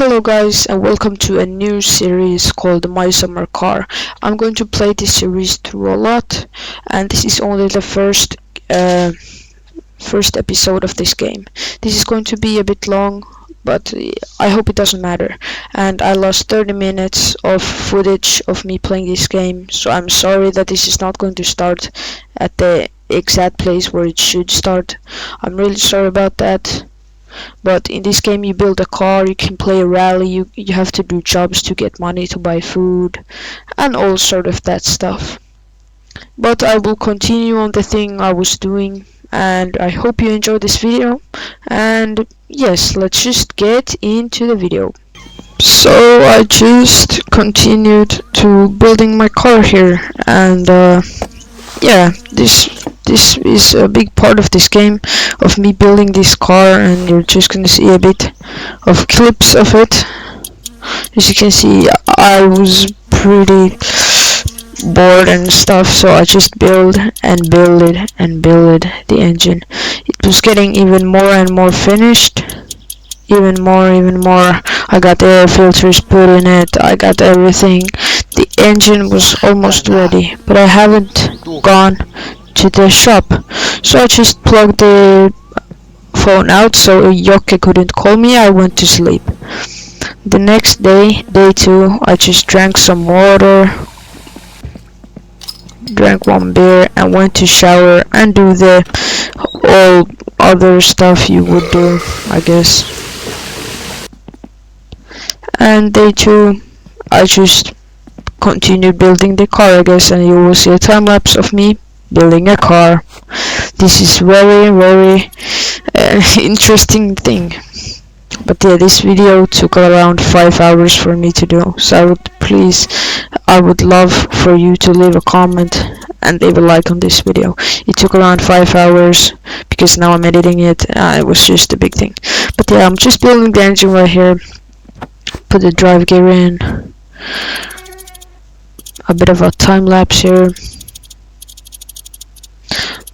Hello guys, and welcome to a new series called My Summer Car. I'm going to play this series through a lot, and this is only the first episode of this game. This is going to be a bit long, but I hope it doesn't matter. And I lost 30 minutes of footage of me playing this game, so I'm sorry that this is not going to start at the exact place where it should start. I'm really sorry about that. But in this game you build a car, you can play a rally, you have to do jobs to get money to buy food and all sort of that stuff. But I will continue on the thing I was doing, and I hope you enjoy this video. And yes, let's just get into the video. So I just continued to building my car here, and yeah, this is a big part of this game, of me building this car, and you're just gonna see a bit of clips of it. As you can see, I was pretty bored and stuff, so I just build and build it and build the engine. It was getting even more and more finished, even more. I got the air filters put in it, I got everything. The engine was almost ready, but I haven't gone to the shop, so I just plugged the phone out so Yoke couldn't call me. I went to sleep. The next day, day 2, I just drank some water, drank one beer, and went to shower and do the all other stuff you would do, I guess. And day 2, I just continued building the car, I guess, and you will see a time lapse of me building a car. This is very interesting thing. But yeah, this video took around 5 hours for me to do, so I would love for you to leave a comment and leave a like on this video. It took around 5 hours because now I'm editing it. It was just a big thing. But yeah, I'm just building the engine right here. Put the drive gear in. A bit of a time lapse here.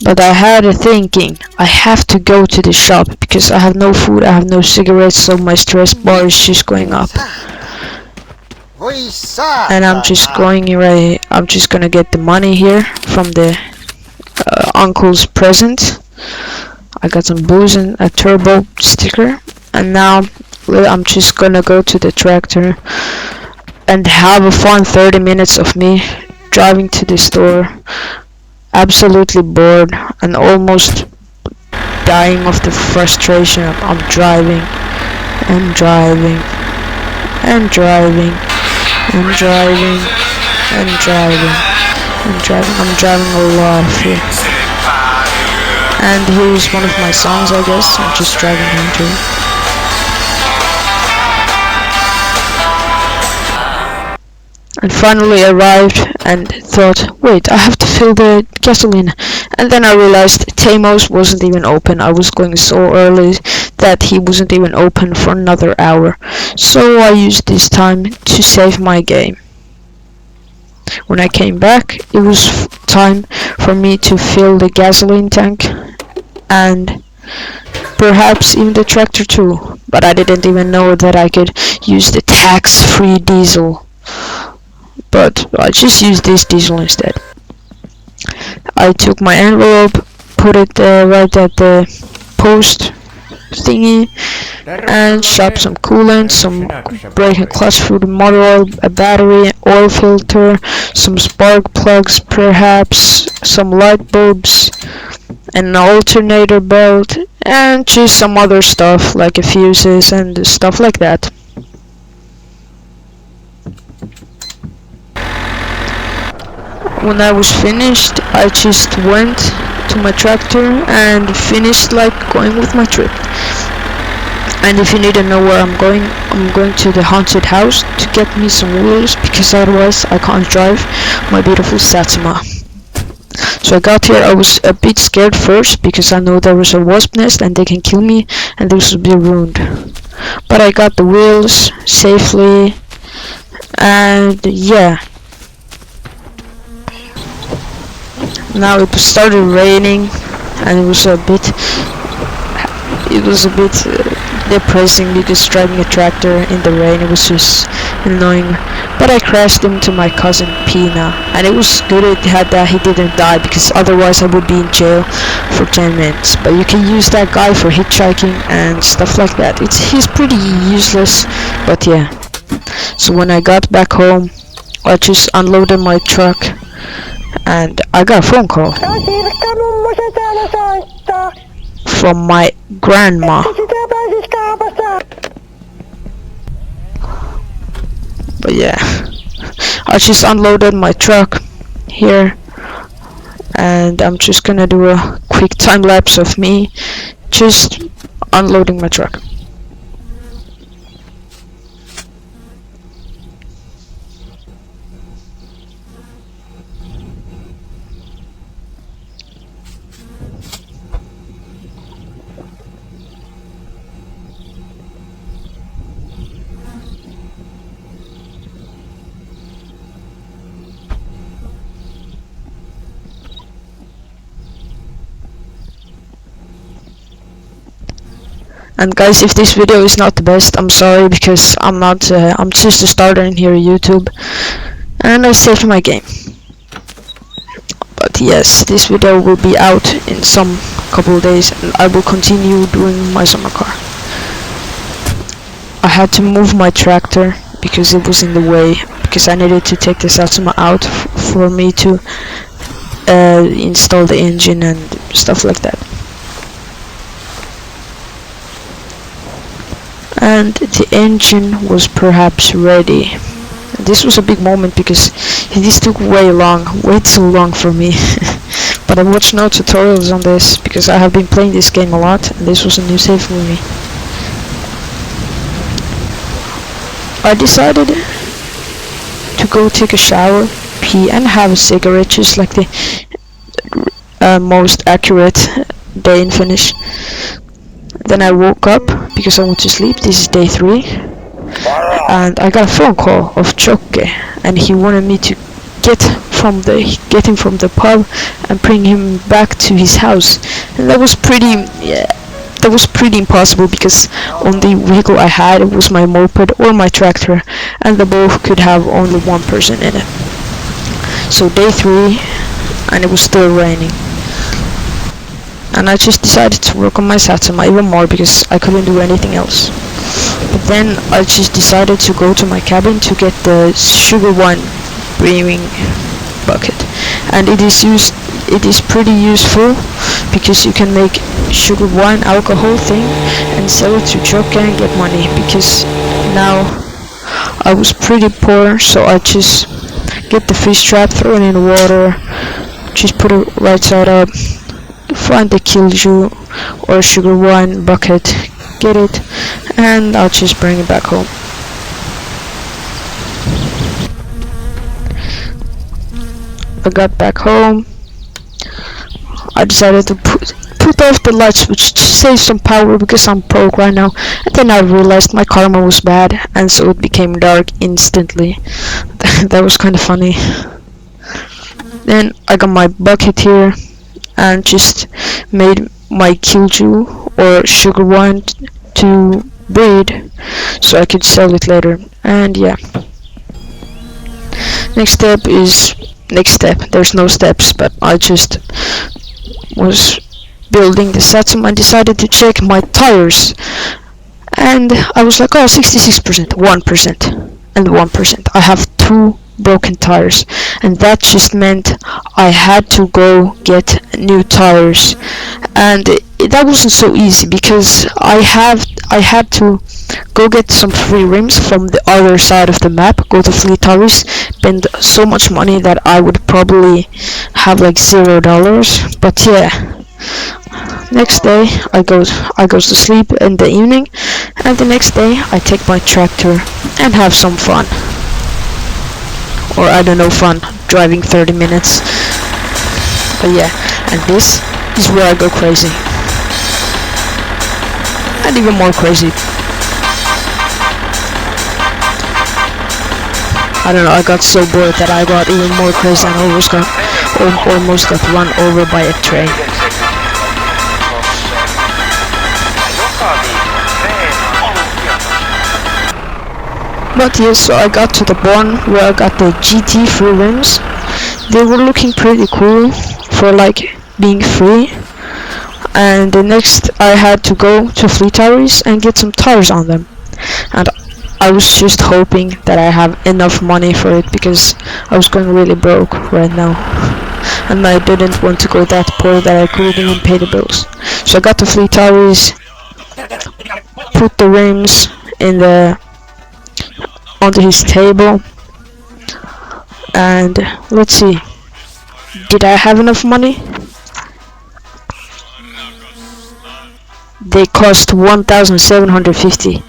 But I had a thinking, I have to go to the shop because I have no food, I have no cigarettes, so my stress bar is just going up. And I'm just gonna get the money here from the uncle's present. I got some booze and a turbo sticker, and now I'm just gonna go to the tractor and have a fun 30 minutes of me driving to the store. Absolutely bored and almost dying of the frustration. I'm driving and driving and driving and driving and driving and driving. I'm driving a lot here. And here's one of my songs, I guess. I'm just driving into it. And finally arrived and thought, wait, I have to fill the gasoline. And then I realized Tamos wasn't even open. I was going so early that he wasn't even open for another hour. So I used this time to save my game. When I came back, it was time for me to fill the gasoline tank and perhaps even the tractor too. But I didn't even know that I could use the tax-free diesel. But I just used this diesel instead. I took my envelope, put it right at the post thingy, and shopped some coolant, some brake and clutch fluid, motor oil, a battery, oil filter, some spark plugs perhaps, some light bulbs, an alternator belt, and just some other stuff like fuses and stuff like that. When I was finished, I just went to my tractor and finished like going with my trip. And if you need to know where I'm going to the haunted house to get me some wheels, because otherwise I can't drive my beautiful Satsuma. So I got here, I was a bit scared first because I know there was a wasp nest and they can kill me and this would be ruined. But I got the wheels safely, and yeah. Now it started raining and it was a bit depressing because driving a tractor in the rain, it was just annoying. But I crashed into my cousin Pina, and it was good that he didn't die, because otherwise I would be in jail for 10 minutes. But you can use that guy for hitchhiking and stuff like that. He's pretty useless, but yeah. So when I got back home, I just unloaded my truck, and I got a phone call from my grandma. But yeah, I just unloaded my truck here, and I'm just gonna do a quick time lapse of me just unloading my truck. And guys, if this video is not the best, I'm sorry, because I'm just a starter in here on YouTube, and I saved my game. But yes, this video will be out in some couple of days, and I will continue doing my summer car. I had to move my tractor because it was in the way, because I needed to take the Satsuma out for me to install the engine and stuff like that. And the engine was perhaps ready. This was a big moment because this took way too long for me. But I watched no tutorials on this because I have been playing this game a lot, and this was a new save for me. I decided to go take a shower, pee, and have a cigarette, just like the most accurate day in Finnish. Then I woke up because I went to sleep. This is day 3, and I got a phone call of Chokke, and he wanted me to get him from the pub and bring him back to his house. And that was pretty impossible, because only vehicle I had was my moped or my tractor, and the both could have only one person in it. So day 3, and it was still raining. And I just decided to work on my Satsuma even more because I couldn't do anything else. But then I just decided to go to my cabin to get the sugar wine brewing bucket. And it is pretty useful because you can make sugar wine alcohol thing and sell it to Chokke and get money, because now I was pretty poor, so I just get the fish trap, throw it in the water, just put it right side up, find the kilju or sugar wine bucket, get it, and I'll just bring it back home. I got back home. I decided to put off the light switch to save some power because I'm broke right now, and then I realized my karma was bad, and so it became dark instantly. That was kind of funny. Then I got my bucket here and just made my kilju or sugar wine to breed so I could sell it later. And yeah, next step, there's no steps, but I just was building the Satsuma and decided to check my tires, and I was like, oh, 66%, 1%, and 1%. I have 2 broken tires, and that just meant I had to go get new tires, and that wasn't so easy because I had to go get some free rims from the other side of the map, go to Fleet Tires, spend so much money that I would probably have like $0. But yeah, next day I go to sleep in the evening, and the next day I take my tractor and have some fun. Or I don't know, fun, driving 30 minutes. But yeah, and this is where I go crazy. And even more crazy. I don't know, I got so bored that I got even more crazy and almost got run over by a train. But yes, so I got to the barn where I got the GT free rims. They were looking pretty cool for like being free. And the next I had to go to Fleet Tires and get some tires on them. And I was just hoping that I have enough money for it because I was going really broke right now. And I didn't want to go that poor that I couldn't even pay the bills. So I got the Fleet Tires, put the rims in the onto his table, and let's see, did I have enough money? They cost 1,750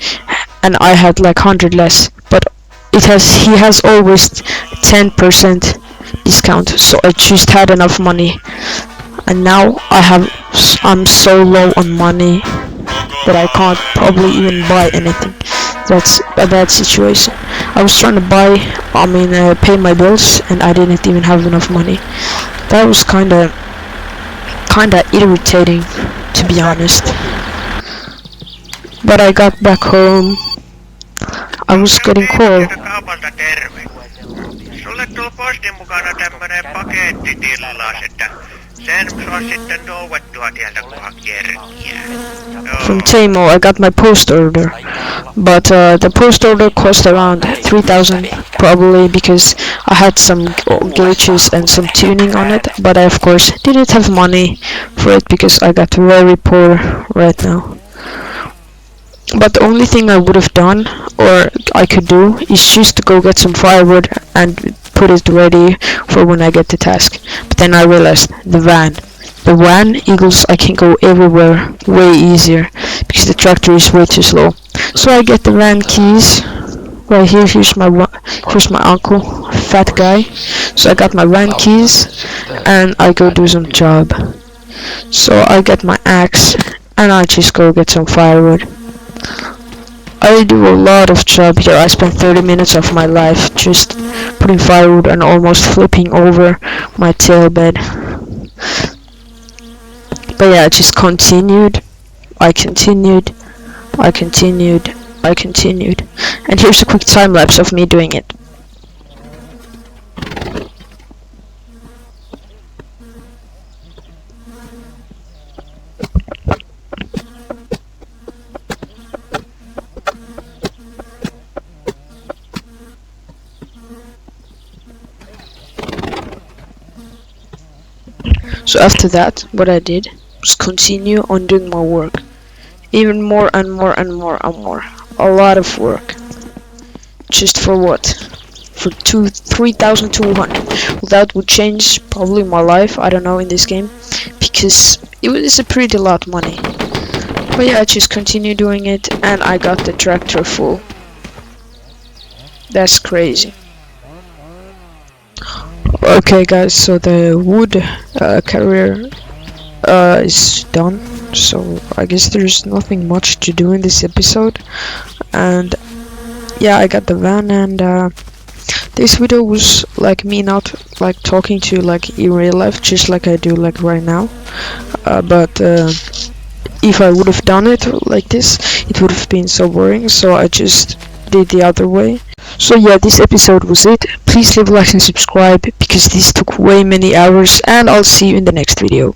and I had like 100 less, but he has always 10% discount, so I just had enough money. And now I'm so low on money that I can't probably even buy anything. That's a bad situation. I was trying to pay my bills, and I didn't even have enough money. That was kinda irritating, to be honest. But I got back home. I was getting call. Sulle tuli postin mukana tämmönen pakettitilaus, että sen saa sitten noudattua tieltä kunhan kerkiää. From Tamo, I got my post order, but the post order cost around 3,000 probably because I had some gauges and some tuning on it, but I of course didn't have money for it because I got very poor right now. But the only thing I would have done, or I could do, is just to go get some firewood and put it ready for when I get the task. But then I realized the van equals I can go everywhere way easier because the tractor is way too slow. So I get the van keys right here. Here's my uncle, fat guy. So I got my van keys and I go do some job. So I get my axe and I just go get some firewood. I do a lot of job here. I spent 30 minutes of my life just putting firewood and almost flipping over my tail bed. But yeah, I just continued. I continued. And here's a quick time lapse of me doing it. So after that, what I did was continue on doing my work. Even more and more and more and more. A lot of work. Just for what? For 3,200. Well, that would change probably my life, I don't know, in this game. Because it is a pretty lot of money. But yeah, I just continue doing it and I got the tractor full. That's crazy. Okay guys, so the wood carrier is done, so I guess there's nothing much to do in this episode. And yeah, I got the van, and this video was like me not like talking to you like in real life, just like I do like right now. But if I would have done it like this, it would have been so boring, so I just did the other way. So yeah, this episode was it. Please leave a like and subscribe because this took way many hours, and I'll see you in the next video.